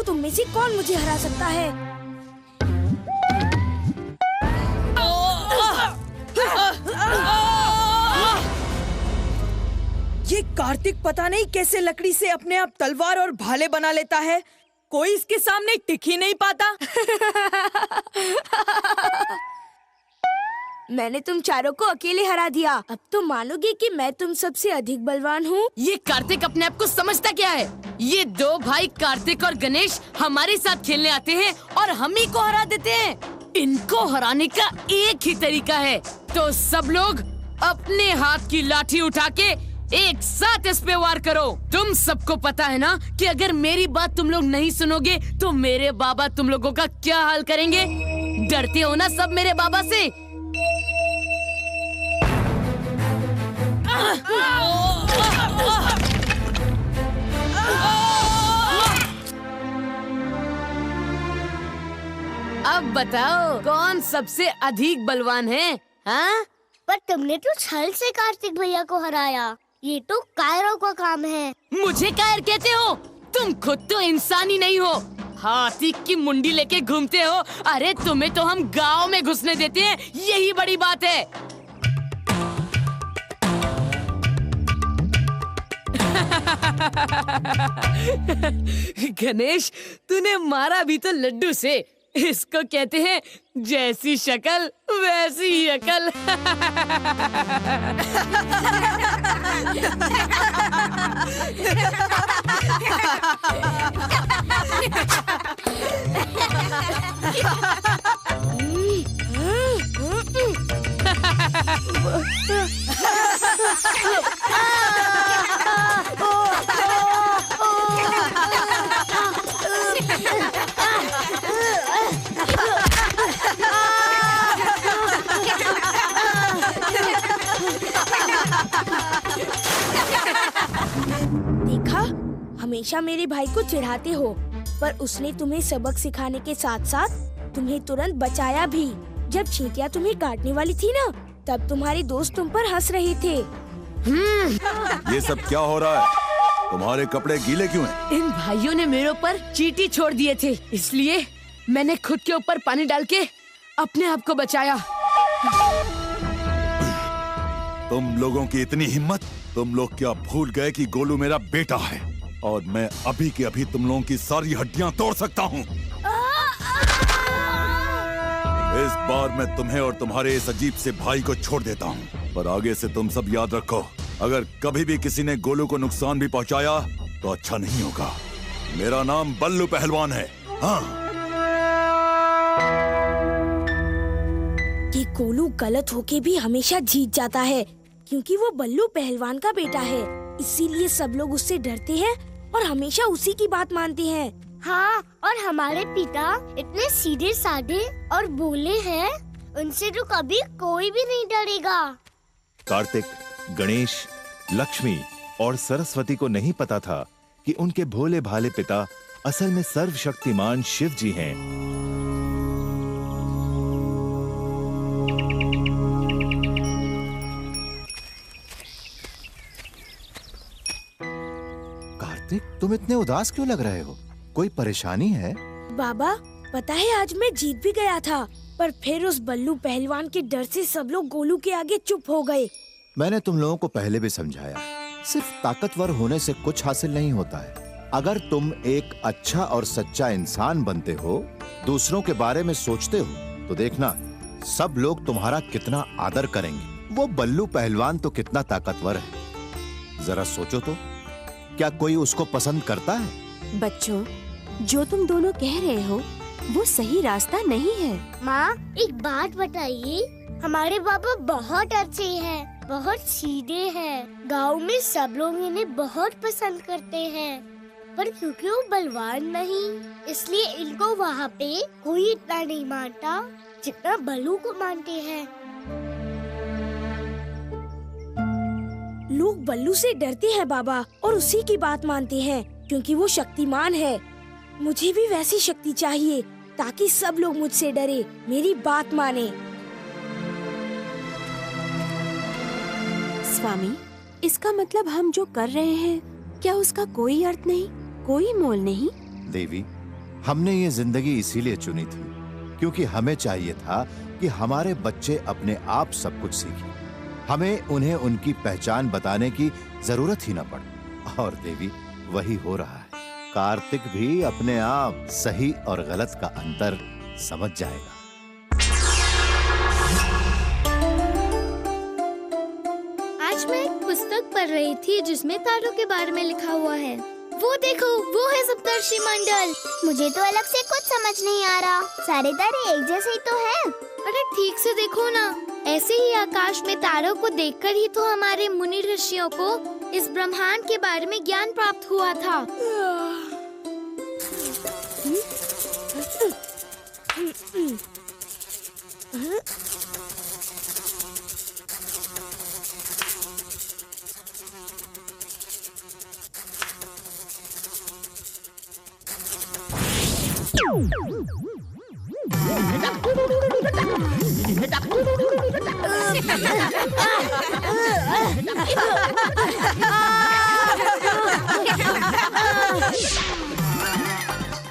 तुम में से कौन मुझे हरा सकता है? ये कार्तिक पता नहीं कैसे लकड़ी से अपने आप तलवार और भाले बना लेता है। कोई इसके सामने टिक ही नहीं पाता। मैंने तुम चारों को अकेले हरा दिया। अब तो मानोगे कि मैं तुम सबसे अधिक बलवान हूँ? ये कार्तिक अपने आप को समझता क्या है? ये दो भाई कार्तिक और गणेश हमारे साथ खेलने आते हैं और हम ही को हरा देते हैं। इनको हराने का एक ही तरीका है, तो सब लोग अपने हाथ की लाठी उठा के एक साथ इस पे वार करो। तुम सबको पता है ना कि अगर मेरी बात तुम लोग नहीं सुनोगे तो मेरे बाबा तुम लोगों का क्या हाल करेंगे। डरते हो ना सब मेरे बाबा से? अब बताओ कौन सबसे अधिक बलवान है? हाँ? पर तुमने तो छल से कार्तिक भैया को हराया। ये तो कायरों का काम है। मुझे कायर कहते हो? तुम खुद तो इंसान ही नहीं हो, हाथी की मुंडी लेके घूमते हो। अरे तुम्हें तो हम गांव में घुसने देते हैं, यही बड़ी बात है। गणेश, तूने मारा भी तो लड्डू से। इसको कहते हैं जैसी शक्ल वैसी ही अकल। देखा, हमेशा मेरे भाई को चिढ़ाते हो, पर उसने तुम्हें सबक सिखाने के साथ साथ तुम्हें तुरंत बचाया भी। जब चींटियां तुम्हें काटने वाली थी ना, तब तुम्हारे दोस्त तुम पर हंस रहे थे। ये सब क्या हो रहा है? तुम्हारे कपड़े गीले क्यों हैं? इन भाइयों ने मेरे ऊपर चींटी छोड़ दिए थे, इसलिए मैंने खुद के ऊपर पानी डाल के अपने आप को बचाया। तुम लोगों की इतनी हिम्मत! तुम लोग क्या भूल गए कि गोलू मेरा बेटा है और मैं अभी के अभी तुम लोगों की सारी हड्डियां तोड़ सकता हूँ। इस बार मैं तुम्हें और तुम्हारे इस अजीब से भाई को छोड़ देता हूँ, पर आगे से तुम सब याद रखो, अगर कभी भी किसी ने गोलू को नुकसान भी पहुँचाया तो अच्छा नहीं होगा। मेरा नाम बल्लू पहलवान है। हाँ। कि गोलू गलत होके भी हमेशा जीत जाता है, क्योंकि वो बल्लू पहलवान का बेटा है। इसीलिए सब लोग उससे डरते हैं और हमेशा उसी की बात मानते हैं। हाँ, और हमारे पिता इतने सीधे साधे और भोले हैं, उनसे तो कभी कोई भी नहीं डरेगा। कार्तिक, गणेश, लक्ष्मी और सरस्वती को नहीं पता था कि उनके भोले भाले पिता असल में सर्वशक्तिमान शिव जी हैं। कार्तिक, तुम इतने उदास क्यों लग रहे हो? कोई परेशानी है? बाबा, पता है आज मैं जीत भी गया था, पर फिर उस बल्लू पहलवान के डर से सब लोग गोलू के आगे चुप हो गए। मैंने तुम लोगों को पहले भी समझाया, सिर्फ ताकतवर होने से कुछ हासिल नहीं होता है। अगर तुम एक अच्छा और सच्चा इंसान बनते हो, दूसरों के बारे में सोचते हो, तो देखना सब लोग तुम्हारा कितना आदर करेंगे। वो बल्लू पहलवान तो कितना ताकतवर है, जरा सोचो तो, क्या कोई उसको पसंद करता है? बच्चों, जो तुम दोनों कह रहे हो वो सही रास्ता नहीं है। माँ, एक बात बताइए, हमारे पापा बहुत अच्छे हैं, बहुत सीधे हैं। गांव में सब लोग इन्हें बहुत पसंद करते हैं, पर क्योंकि वो बलवान नहीं, इसलिए इनको वहाँ पे कोई इतना नहीं मानता जितना बल्लू को मानते हैं। लोग बल्लू से डरते हैं बाबा, और उसी की बात मानते हैं क्योंकि वो शक्तिमान है। मुझे भी वैसी शक्ति चाहिए ताकि सब लोग मुझसे डरे, मेरी बात माने। स्वामी, इसका मतलब हम जो कर रहे हैं, क्या उसका कोई अर्थ नहीं, कोई मोल नहीं? देवी, हमने ये जिंदगी इसीलिए चुनी थी क्योंकि हमें चाहिए था कि हमारे बच्चे अपने आप सब कुछ सीखें। हमें उन्हें उनकी पहचान बताने की जरूरत ही न पड़े। और देवी, वही हो रहा है। कार्तिक भी अपने आप सही और गलत का अंतर समझ जाएगा। आज मैं एक पुस्तक पढ़ रही थी जिसमें तारों के बारे में लिखा हुआ है। वो देखो, वो है सप्तर्षि मंडल। मुझे तो अलग से कुछ समझ नहीं आ रहा। सारे तारे एक जैसे ही तो हैं। अरे ठीक से देखो ना। ऐसे ही आकाश में तारों को देखकर ही तो हमारे मुनि ऋषियों को इस ब्रह्मांड के बारे में ज्ञान प्राप्त हुआ था।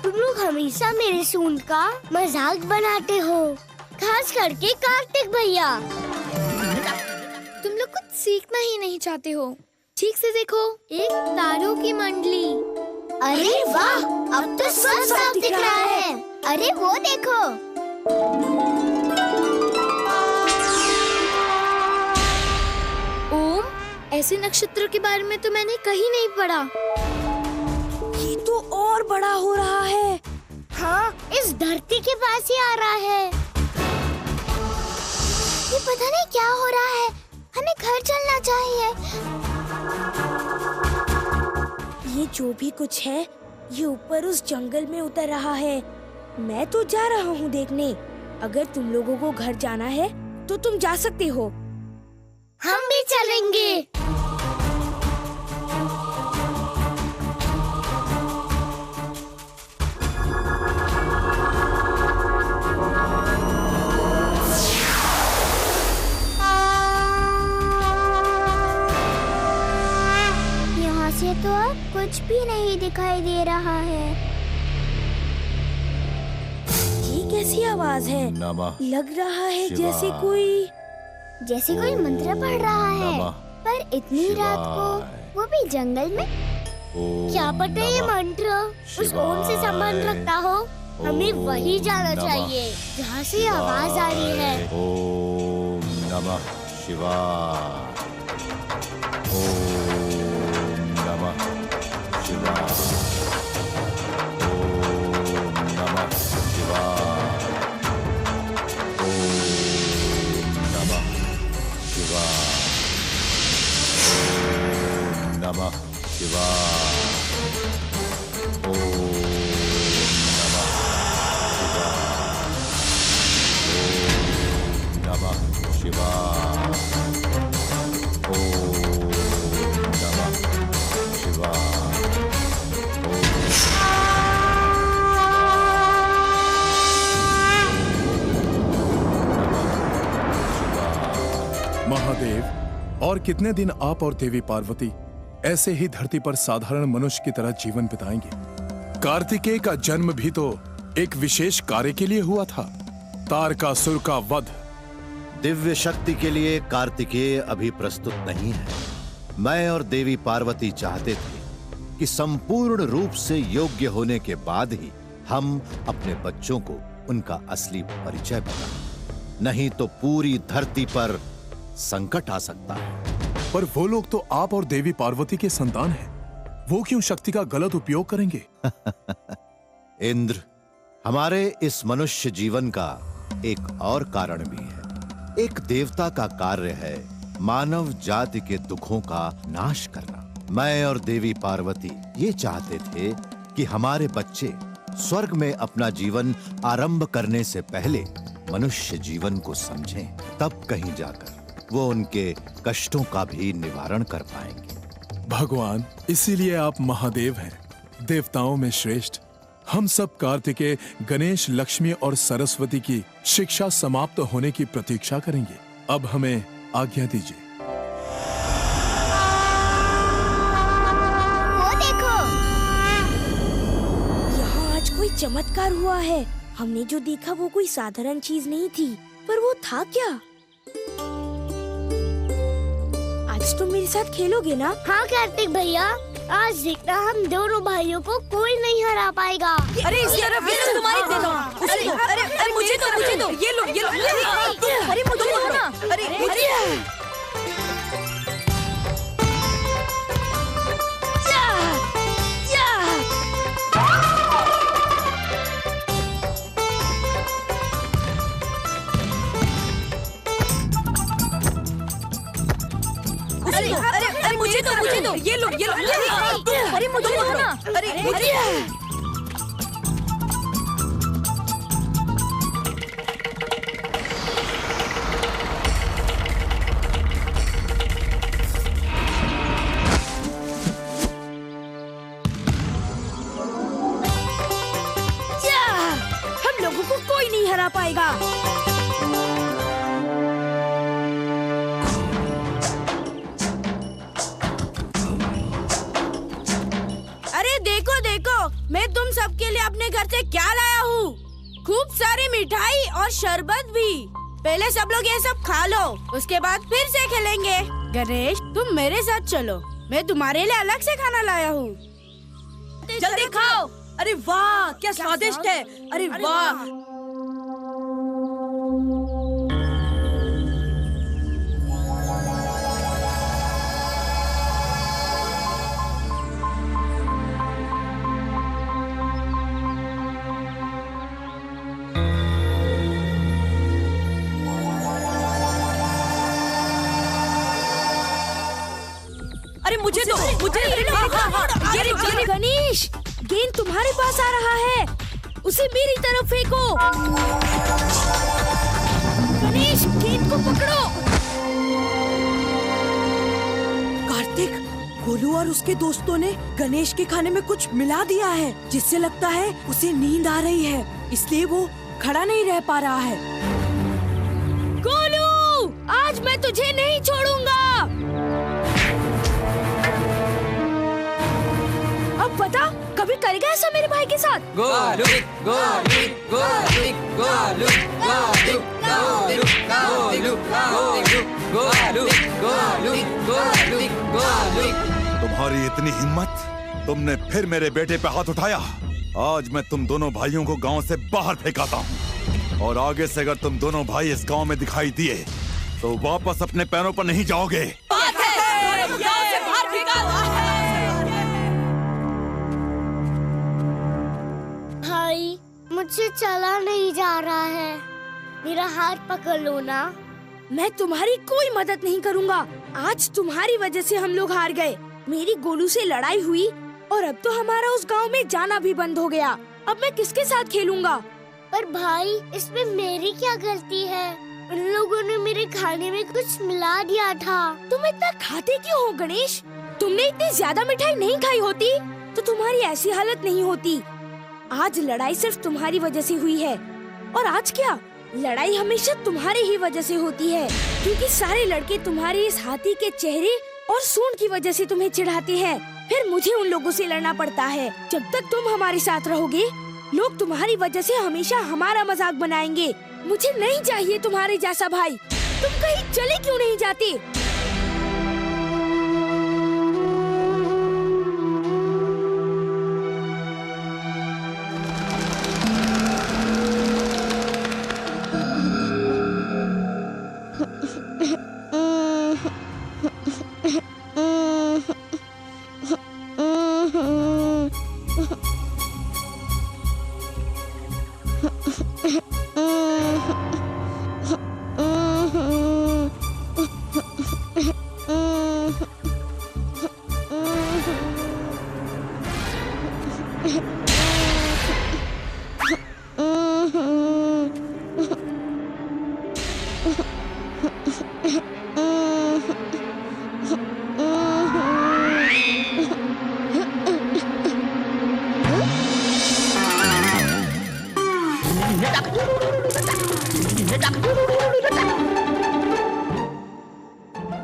तुम लोग हमेशा मेरे सूंड का मजाक बनाते हो, खास करके कार्तिक भैया। तुम लोग कुछ सीखना ही नहीं चाहते हो। ठीक से देखो, एक तारों की मंडली। अरे वाह, अब तो सब साफ दिख रहा है। अरे वो देखो। ओम, ऐसे नक्षत्र के बारे में तो मैंने कहीं नहीं पढ़ा। ये तो और बड़ा हो रहा है। हाँ, इस धरती के पास ही आ रहा है। ये पता नहीं क्या हो रहा है। हमें घर चलना चाहिए। ये जो भी कुछ है, ये ऊपर उस जंगल में उतर रहा है। मैं तो जा रहा हूँ देखने। अगर तुम लोगों को घर जाना है तो तुम जा सकते हो। हम भी चलेंगे। यहाँ से तो अब कुछ भी नहीं दिखाई दे रहा है। ये कैसी आवाज है? नमः लग रहा है शिवाय। जैसे कोई मंत्र पढ़ रहा है। नमः पर इतनी रात को, वो भी जंगल में। क्या पता ये मंत्र उस ओम से संबंध रखता हो। हमें वही जाना चाहिए जहाँ से आवाज आ रही है। ओम नमः शिवाय। ओम नमः शिवाय। ओम नमः शिवाय। ओम नमः शिवाय। ओम नमः शिवाय। ओम नमः शिवाय। ओम नमः शिवाय। महादेव, और कितने दिन आप और देवी पार्वती ऐसे ही धरती पर साधारण मनुष्य की तरह जीवन बिताएंगे? कार्तिकेय का जन्म भी तो एक विशेष कार्य के लिए हुआ था, तारकासुर का वध। दिव्य शक्ति के लिए कार्तिकेय अभी प्रस्तुत नहीं है। मैं और देवी पार्वती चाहते थे कि संपूर्ण रूप से योग्य होने के बाद ही हम अपने बच्चों को उनका असली परिचय बताएं। नहीं तो पूरी धरती पर संकट आ सकता है। पर वो लोग तो आप और देवी पार्वती के संतान हैं। वो क्यों शक्ति का गलत उपयोग करेंगे? इंद्र, हमारे इस मनुष्य जीवन का एक और कारण भी है। एक देवता का कार्य है मानव जाति के दुखों का नाश करना। मैं और देवी पार्वती ये चाहते थे कि हमारे बच्चे स्वर्ग में अपना जीवन आरंभ करने से पहले मनुष्य जीवन को समझें, तब कहीं जाकर वो उनके कष्टों का भी निवारण कर पाएंगे। भगवान, इसीलिए आप महादेव हैं, देवताओं में श्रेष्ठ। हम सब कार्तिकेय, गणेश, लक्ष्मी और सरस्वती की शिक्षा समाप्त होने की प्रतीक्षा करेंगे। अब हमें आज्ञा दीजिए। वो देखो, यहाँ आज कोई चमत्कार हुआ है। हमने जो देखा वो कोई साधारण चीज नहीं थी, पर वो था क्या? आज तुम मेरे साथ खेलोगे ना? हाँ कार्तिक भैया, आज देखना हम दोनों भाइयों को कोई नहीं हरा पाएगा। अरे इस तरफ ये तो तुम्हारी दे दो। अरे मुझे दो ये लो अरे मुझे दो ना। अरे मुझे दो ये लो अरे मुझे दो ना। अरे मुझे हम लोगों को कोई नहीं हरा पाएगा। देखो मैं तुम सबके लिए अपने घर से क्या लाया हूँ। खूब सारी मिठाई और शरबत भी। पहले सब लोग ये सब खा लो, उसके बाद फिर से खेलेंगे। गणेश तुम मेरे साथ चलो, मैं तुम्हारे लिए अलग से खाना लाया हूँ। जल्दी खाओ। अरे वाह क्या स्वादिष्ट है। अरे वाह। मुझे दो गणेश गेंद तुम्हारे पास आ रहा है, उसे मेरी तरफ फेंको। गणेश गेंद को पकड़ो। कार्तिक, गोलू और उसके दोस्तों ने गणेश के खाने में कुछ मिला दिया है, जिससे लगता है उसे नींद आ रही है, इसलिए वो खड़ा नहीं रह पा रहा है। गोलू आज मैं तुझे नहीं छोड़ूंगा। अब बता कभी करेगा ऐसा मेरे भाई के साथ? गोलू गोलू गोलू गोलू गोलू गोलू गोलू गोलू गोलू गोलू गोलू। तुम्हारी इतनी हिम्मत, तुमने फिर मेरे बेटे पे हाथ उठाया। आज मैं तुम दोनों भाइयों को गांव से बाहर फेंकाता हूँ, और आगे से अगर तुम दोनों भाई इस गांव में दिखाई दिए तो वापस अपने पैरों पर नहीं जाओगे। भाई मुझसे चला नहीं जा रहा है, मेरा हाथ पकड़ लो ना। मैं तुम्हारी कोई मदद नहीं करूँगा। आज तुम्हारी वजह से हम लोग हार गए। मेरी गोलू से लड़ाई हुई और अब तो हमारा उस गांव में जाना भी बंद हो गया। अब मैं किसके साथ खेलूंगा? पर भाई इसमें मेरी क्या गलती है? उन लोगों ने मेरे खाने में कुछ मिला दिया था। तुम इतना खाते क्यों हो गणेश? तुमने इतनी ज्यादा मिठाई नहीं खाई होती तो तुम्हारी ऐसी हालत नहीं होती। आज लड़ाई सिर्फ तुम्हारी वजह से हुई है। और आज क्या, लड़ाई हमेशा तुम्हारी ही वजह से होती है, क्योंकि सारे लड़के तुम्हारे इस हाथी के चेहरे और सूंड की वजह से तुम्हें चिढ़ाते हैं। फिर मुझे उन लोगों से लड़ना पड़ता है। जब तक तुम हमारे साथ रहोगे, लोग तुम्हारी वजह से हमेशा हमारा मजाक बनाएंगे। मुझे नहीं चाहिए तुम्हारे जैसा भाई। तुम कहीं चले क्यों नहीं जाते?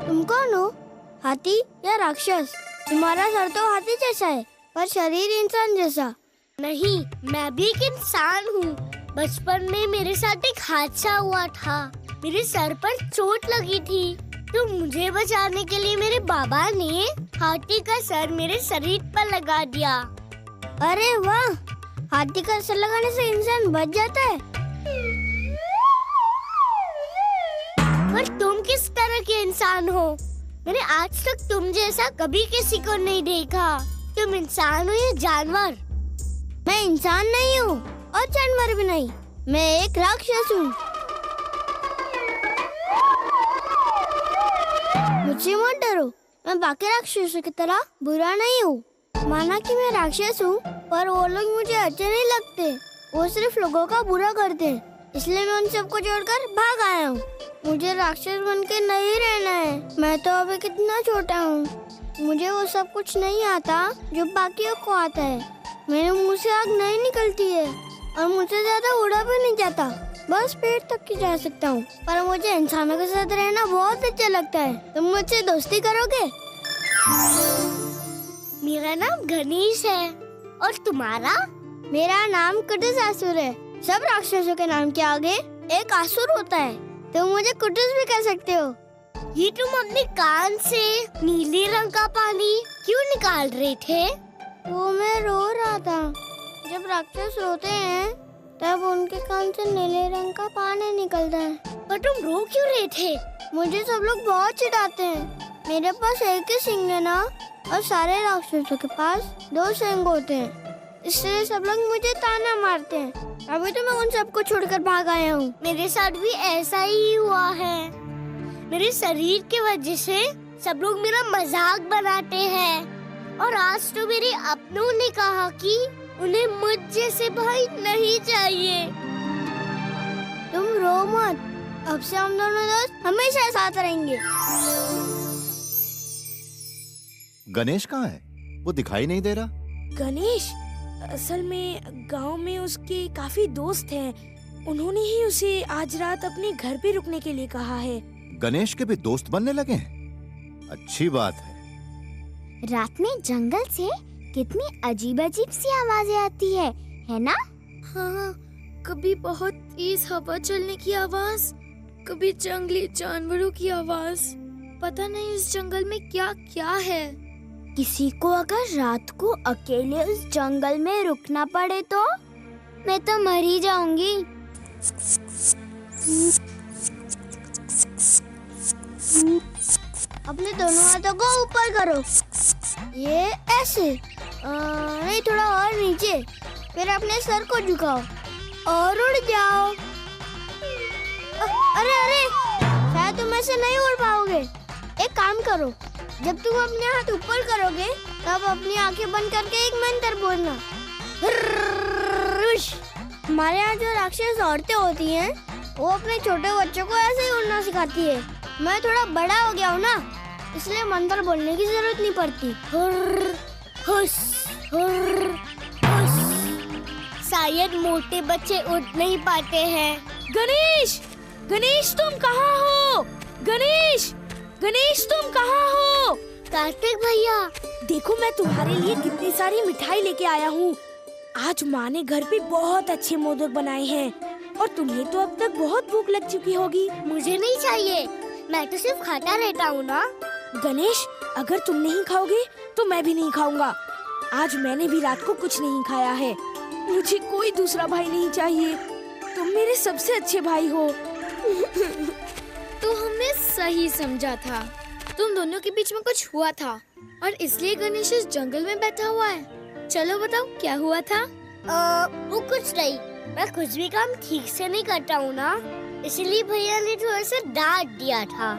तुम कौन हो? हाथी या राक्षस? तुम्हारा सर तो हाथी जैसा है पर शरीर इंसान जैसा। नहीं, मैं भी एक इंसान हूँ। बचपन में मेरे साथ एक हादसा हुआ था। मेरे सर पर चोट लगी थी, तो मुझे बचाने के लिए मेरे बाबा ने हाथी का सर मेरे शरीर पर लगा दिया। अरे वाह, हाथी का सर लगाने से इंसान बच जाता है। पर तुम किस तरह के इंसान हो? मैंने आज तक तुम जैसा कभी किसी को नहीं देखा। तुम इंसान हो या जानवर? मैं इंसान नहीं हूँ और जानवर भी नहीं, मैं एक राक्षस हूँ। मुझसे मत डरो, मैं बाकी राक्षसों की तरह बुरा नहीं हूँ। माना कि मैं राक्षस हूँ, पर वो लोग मुझे अच्छे नहीं लगते। वो सिर्फ लोगों का बुरा करते हैं, इसलिए मैं उन सबको छोड़कर भाग आया हूँ। मुझे राक्षस बन के नहीं रहना है। मैं तो अभी कितना छोटा हूँ, मुझे वो सब कुछ नहीं आता जो बाकियों को आता है। मेरे मुंह से आग नहीं निकलती है और मुझसे ज्यादा उड़ा भी नहीं जाता, बस पेट तक ही जा सकता हूँ। पर मुझे इंसानों के साथ रहना बहुत अच्छा लगता है। तुम मुझसे दोस्ती करोगे? मेरा नाम गणेश है और तुम्हारा? मेरा नाम कुटुसासुर है। सब राक्षसों के नाम के आगे एक असुर होता है। तुम मुझे कुटुस भी कह सकते हो। ये तुम अपने कान से नीले रंग का पानी क्यों निकाल रहे थे? वो मैं रो रहा था। जब राक्षस रोते हैं तब उनके कान से नीले रंग का पानी निकलता है। पर तुम रो क्यों रहे थे? मुझे सब लोग बहुत चिढ़ाते हैं। मेरे पास एक ही सींग है ना, और सारे राक्षसों के पास 2 सींग होते हैं, इसलिए सब लोग मुझे ताना मारते हैं। अभी तो मैं उन सबको छोड़कर भाग आया हूँ। मेरे साथ भी ऐसा ही हुआ है। मेरे शरीर की वजह से सब लोग मेरा मजाक बनाते हैं और आज तो मेरे अपनों ने कहा कि उन्हें मुझ जैसे भाई नहीं चाहिए। तुम रो मत, अब से हम दोनों दोस्त हमेशा साथ रहेंगे। गणेश कहाँ है? वो दिखाई नहीं दे रहा। गणेश असल में गांव में उसके काफी दोस्त हैं। उन्होंने ही उसे आज रात अपने घर पे रुकने के लिए कहा है। गणेश के भी दोस्त बनने लगे हैं, अच्छी बात है। रात में जंगल से कितनी अजीब अजीब सी आवाजें आती है ना? हाँ, कभी बहुत तेज हवा चलने की आवाज, कभी जंगली जानवरों की आवाज। पता नहीं इस जंगल में क्या क्या है। किसी को अगर रात को अकेले उस जंगल में रुकना पड़े तो मैं तो मर ही जाऊंगी। अपने दोनों हाथों को ऊपर करो, ये ऐसे, नहीं थोड़ा और नीचे, फिर अपने सर को झुकाओ और उड़ जाओ। अरे अरे, शायद तुम ऐसे नहीं उड़ पाओगे। एक काम करो, जब तुम अपने हाथ ऊपर करोगे तब अपनी आंखें बंद करके एक मंत्र बोलना। हमारे यहाँ जो राक्षस औरतें होती हैं, वो अपने छोटे बच्चों को ऐसे ही उड़ना सिखाती है। मैं थोड़ा बड़ा हो गया हूँ ना, इसलिए मंत्र बोलने की जरूरत नहीं पड़ती। हुस, हुर, हुस। शायद मोटे बच्चे उड़ नहीं पाते हैं। गणेश, गणेश तुम कहाँ हो? गणेश, गणेश तुम कहाँ हो? कार्तिक भैया, देखो मैं तुम्हारे लिए कितनी सारी मिठाई लेके आया हूँ। आज माँ ने घर पे बहुत अच्छे मोदक बनाए हैं और तुम्हें तो अब तक बहुत भूख लग चुकी होगी। मुझे नहीं चाहिए, मैं तो सिर्फ खाता रहता हूँ ना। गणेश, अगर तुम नहीं खाओगे तो मैं भी नहीं खाऊंगा। आज मैंने भी रात को कुछ नहीं खाया है। मुझे कोई दूसरा भाई नहीं चाहिए, तुम मेरे सबसे अच्छे भाई हो। तो हमने सही समझा था, तुम दोनों के बीच में कुछ हुआ था और इसलिए गणेश इस जंगल में बैठा हुआ है। चलो बताओ क्या हुआ था? वो कुछ नहीं, मैं कुछ भी काम ठीक से नहीं करता हूँ ना, इसलिए भैया ने थोड़ा सा डांट दिया था।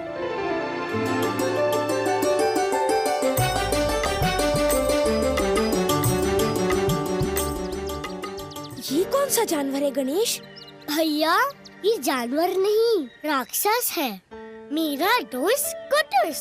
ये कौन सा जानवर है गणेश? भैया, ये जानवर नहीं, राक्षस है, मेरा दोस्त कुटुस।